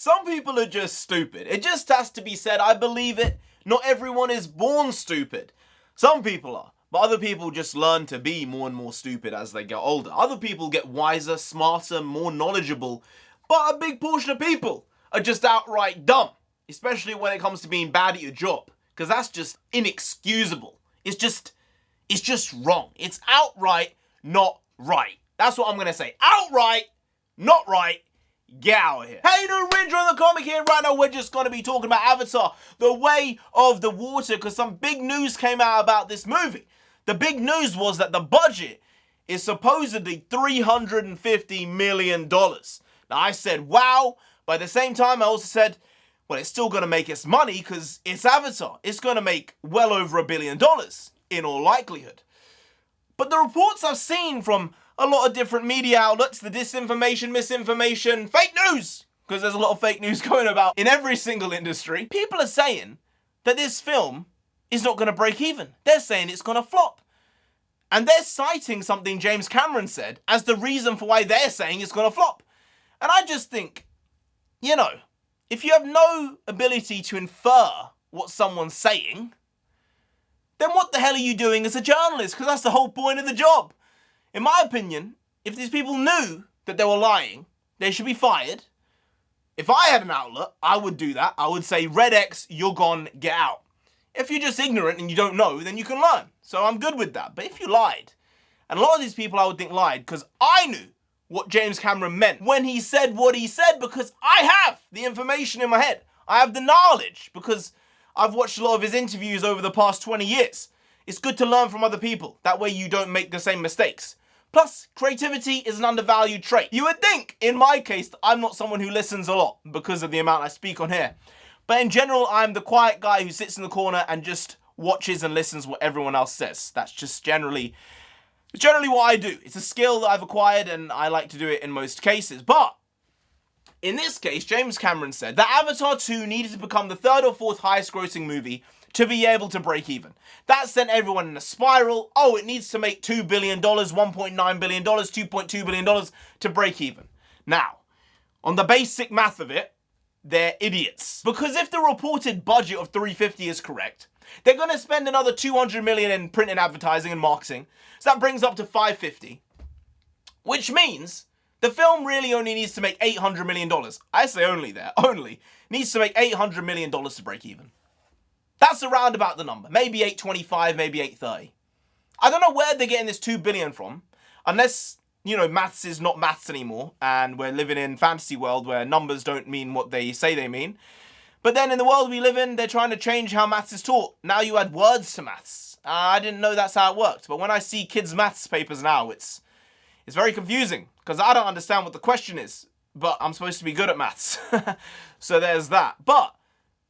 Some people are just stupid. It just has to be said, I believe it. Not everyone is born stupid. Some people are, but other people just learn to be more and more stupid as they get older. Other people get wiser, smarter, more knowledgeable, but a big portion of people are just outright dumb, especially when it comes to being bad at your job, because that's just inexcusable. It's just wrong. It's outright not right. That's what I'm going to say. Outright not right. Get out of here. Hey, NarendraTheComic here. Right now, we're just going to be talking about Avatar, The Way of the Water, because some big news came out about this movie. The big news was that the budget is supposedly $350 million. Now, I said, wow. But at the same time, I also said, well, it's still going to make its money because it's Avatar. It's going to make well over $1 billion in all likelihood. But the reports I've seen from a lot of different media outlets, the disinformation, misinformation, fake news, because there's a lot of fake news going about in every single industry, people are saying that this film is not going to break even. They're saying it's going to flop. And they're citing something James Cameron said as the reason for why they're saying it's going to flop. And I just think, you know, if you have no ability to infer what someone's saying, then what the hell are you doing as a journalist? Because that's the whole point of the job. In my opinion, if these people knew that they were lying, they should be fired. If I had an outlet, I would do that. I would say, Red X, you're gone, get out. If you're just ignorant and you don't know, then you can learn. So I'm good with that. But if you lied, and a lot of these people I would think lied because I knew what James Cameron meant when he said what he said, because I have the information in my head. I have the knowledge because I've watched a lot of his interviews over the past 20 years. It's good to learn from other people. That way you don't make the same mistakes. Plus, creativity is an undervalued trait. You would think, in my case, that I'm not someone who listens a lot because of the amount I speak on here. But in general, I'm the quiet guy who sits in the corner and just watches and listens what everyone else says. That's just generally what I do. It's a skill that I've acquired and I like to do it in most cases. But in this case, James Cameron said that Avatar 2 needed to become the third or fourth highest grossing movie to be able to break even. That sent everyone in a spiral. Oh, it needs to make $2 billion, $1.9 billion, $2.2 billion to break even. Now, on the basic math of it, they're idiots. Because if the reported budget of $350 is correct, they're going to spend another $200 million in print and advertising and marketing. So that brings up to $550, which means the film really only needs to make $800 million. I say only there, only. Needs to make $800 million to break even. That's around about the number. Maybe 825, maybe 830. I don't know where they're getting this $2 billion from, unless, you know, maths is not maths anymore, and we're living in fantasy world where numbers don't mean what they say they mean. But then in the world we live in, they're trying to change how maths is taught. Now you add words to maths. I didn't know that's how it worked, but when I see kids' maths papers now, it's very confusing, because I don't understand what the question is, but I'm supposed to be good at maths. So there's that. But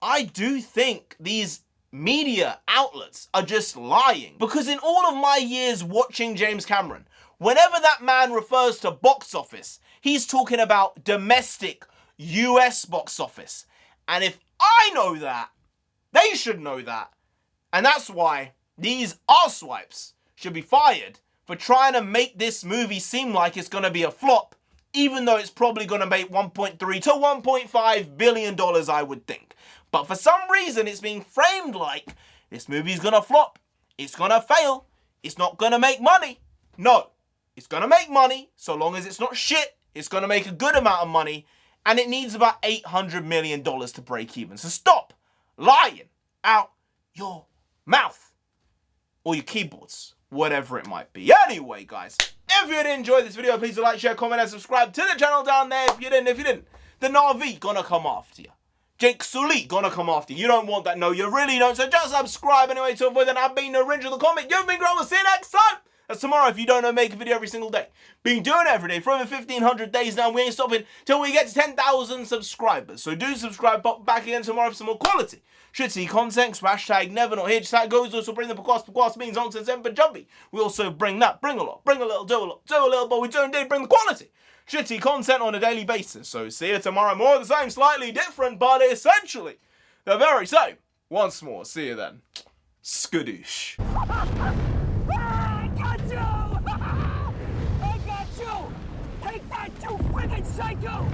I do think these media outlets are just lying, because in all of my years watching James Cameron, whenever that man refers to box office, he's talking about domestic US box office. And if I know that, they should know that. And that's why these arsewips should be fired for trying to make this movie seem like it's going to be a flop, even though it's probably going to make $1.3 to $1.5 billion, I would think. But for some reason, it's being framed like this movie's going to flop. It's going to fail. It's not going to make money. No, it's going to make money. So long as it's not shit, it's going to make a good amount of money. And it needs about $800 million to break even. So stop lying out your mouth. Or your keyboards. Whatever it might be. Anyway, guys, if you did enjoy this video, please like, share, comment, and subscribe to the channel down there. If you didn't, the Na'vi gonna come after you. Jake Sully gonna come after you. You don't want that, no, you really don't. So just subscribe anyway to avoid that. I've been NarendraTheComic. You've been growing. We'll see you next time. That's tomorrow if you don't know, make a video every single day. Been doing it every day for over 1,500 days now. We ain't stopping till we get to 10,000 subscribers. So do subscribe. Pop back again tomorrow for some more quality shitty content. Hashtag never not here. Just how it goes. Also bring the podcast means nonsense and jumpy. We also bring that. Bring a lot. Bring a little. Do a lot. Do a little. But we do indeed bring the quality shitty content on a daily basis. So see you tomorrow. More of the same. Slightly different. But essentially the very same. Once more. See you then. Skadoosh. I got you! I got you! Take that, you freaking psycho!